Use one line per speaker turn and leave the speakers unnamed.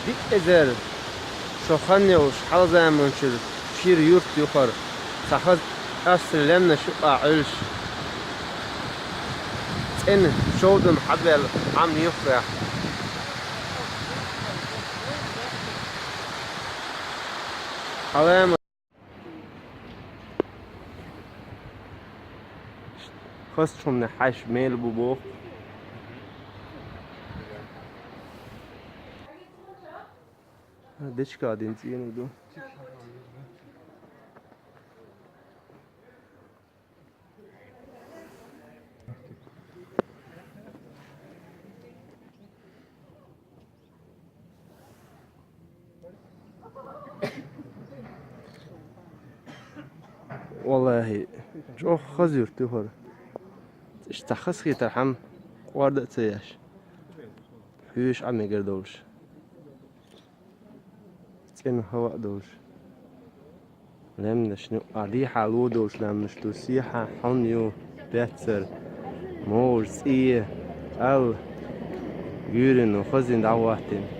dik ezer. Şoxanyuş halzamın şur. Şir yurt yukarı. Sahaz aslemne şu ağılış. En şovdum haber am yuqra. Halam خصهم نحاش ميل بوبو ديش قاعدين زين ودو والله جو خزير تهور اشتخص خي ترحم وارد تسياش هيش عم يقردوش تين هواء دوش لم نشنو عدي حالو دوش لم نشتو سيحة حنيو بيتسر مور سيه ال يورين وخزين دعواتين